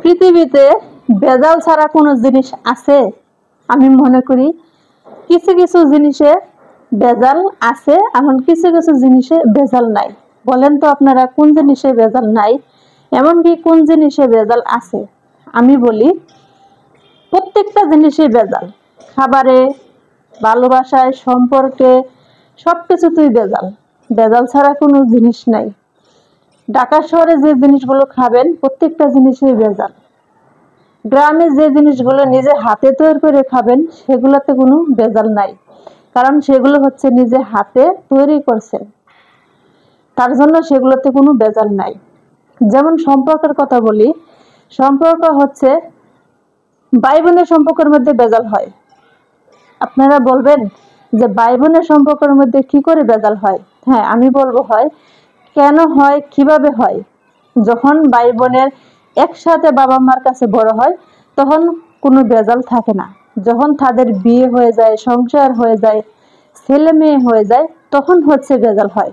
পৃথিবীতে ভেজাল ছাড়া কোনো জিনিস আছে? আমি মনে করি কিছু কিছু জিনিসে ভেজাল আছে, এমন কিছু কিছু জিনিসে ভেজাল নাই। বলেন তো আপনারা কোন জিনিসে ভেজাল নাই, এমনকি কোন জিনিসে ভেজাল আছে? আমি বলি প্রত্যেকটা জিনিসে ভেজাল। খাবারে, ভালোবাসায়, সম্পর্কে, সবকিছুতেই ভেজাল। ভেজাল ছাড়া কোনো জিনিস নাই। ঢাকা শহরে যে জিনিসগুলো খাবেন প্রত্যেকটা জিনিসই ভেজাল। গ্রামে যে জিনিসগুলো নিজে হাতে তৈরি করে খাবেন সেগুলোতে কোনো ভেজাল নাই, কারণ সেগুলো হচ্ছে নিজে হাতে তৈরি করছেন, তার জন্য সেগুলোতে কোনো ভেজাল নাই। যেমন সম্পর্কের কথা বলি, সম্পর্ক হচ্ছে ভাই বোনের সম্পর্কের মধ্যে ভেজাল হয়। আপনারা বলবেন যে ভাই বোনের সম্পর্কের মধ্যে কি করে ভেজাল হয়? হ্যাঁ, আমি বলবো হয়। কেন হয়, কিভাবে হয়? যখন ভাই বোনের একসাথে বাবা মার কাছে বড় হয় তখন কোনো ভেজাল থাকে না। যখন তাদের বিয়ে হয়ে যায়, সংসার হয়ে যায়, ছেলে মেয়ে হয়ে যায়, তখন হচ্ছে ভেজাল হয়।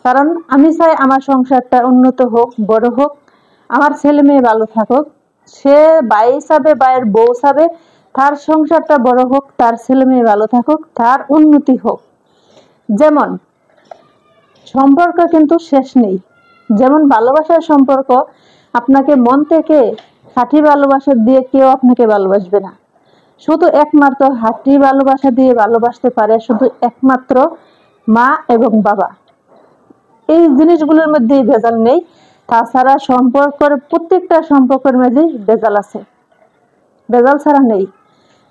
কারণ আমি চাই আমার সংসারটা উন্নত হোক, বড় হোক, আমার ছেলে মেয়ে ভালো থাকুক। সে ভাই হিসাবে, ভাইয়ের বউ হিসাবে তার সংসারটা বড় হোক, তার ছেলে মেয়ে ভালো থাকুক, তার উন্নতি হোক। যেমন সম্পর্ক কিন্তু শেষ নেই। যেমন ভালোবাসার সম্পর্ক, আপনাকে মন থেকে খাঁটি ভালোবাসা দিয়ে কেউ আপনাকে ভালোবাসবে না। শুধু একমাত্র খাঁটি ভালোবাসা দিয়ে ভালোবাসতে পারে শুধু একমাত্র মা এবং বাবা। এই জিনিসগুলোর মধ্যে ভেজাল নেই। তাছাড়া সম্পর্কের প্রত্যেকটা সম্পর্কের মধ্যে ভেজাল আছে, ভেজাল ছাড়া নেই।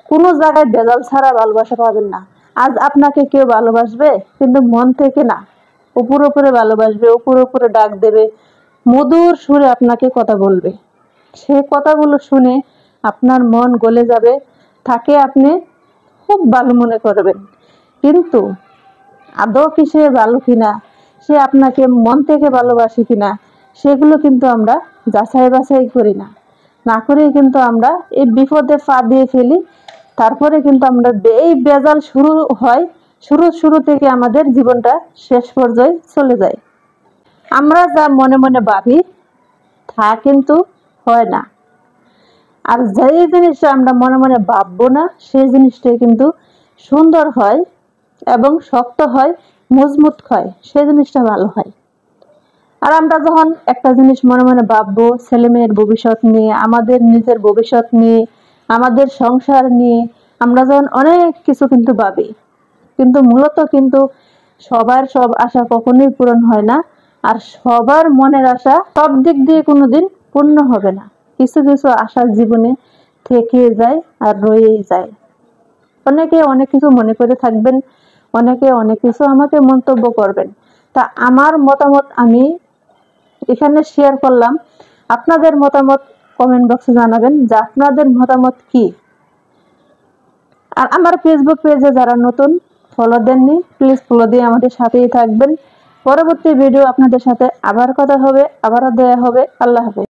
কোনো জায়গায় ভেজাল ছাড়া ভালোবাসা পাবেন না। আজ আপনাকে কেউ ভালোবাসবে কিন্তু মন থেকে না, উপরে উপরে ভালোবাসবে, উপরে উপরে ডাক দেবে, মধুর সুরে আপনাকে কথা বলবে। সে কথাগুলো শুনে আপনার মন গলে যাবে, তাকে আপনি খুব ভালো মনে করবেন। কিন্তু আদৌ কি সে ভালো কিনা, সে আপনাকে মন থেকে ভালোবাসে কিনা, সেগুলো কিন্তু আমরা যাচাই বাছাই করি না। না করেই কিন্তু আমরা এই বিপদে পা দিয়ে ফেলি। তারপরে কিন্তু আমরা এই ভেজাল শুরু হয়, শুরু থেকে আমাদের জীবনটা শেষ পর্যায়ে চলে যায়। আমরা যা মনে মনে ভাবি তা কিন্তু হয় না। আর যেই জিনিসটা আমরা মনে মনে ভাববো না সেই জিনিসটাই কিন্তু সুন্দর হয় এবং শক্ত হয়, মজবুত হয়, সেই জিনিসটা ভালো হয়। আর আমরা যখন একটা জিনিস মনে মনে ভাববো ছেলে মেয়ের ভবিষ্যৎ নিয়ে, আমাদের নিজের ভবিষ্যৎ নিয়ে, আমাদের সংসার নিয়ে, আমরা যখন অনেক কিছু কিন্তু ভাবি, কিন্তু মূলত কিন্তু সবার সব আশা কখনোই পূরণ হয় না। আর সবার মনের আশা সব দিক দিয়ে কোনোদিন পূর্ণ হবে না। কিছু কিছু আশা জীবনে থেকে যায় আর রয়েই যায়। অনেকে অনেক কিছু মনে করে থাকবেন, অনেকে অনেক কিছু আমাকে মন্তব্য করবেন। তা আমার মতামত আমি এখানে শেয়ার করলাম। আপনাদের মতামত কমেন্ট বক্সে জানাবেন যে আপনাদের মতামত কি। আর আমার ফেসবুক পেজে যারা নতুন, ফলো দেননি, প্লিজ ফলো দিয়ে আমাদের সাথেই থাকবেন। পরবর্তী ভিডিও আপনাদের সাথে আবার কথা হবে, আবারও দেয়া হবে। আল্লাহ হাফেজ।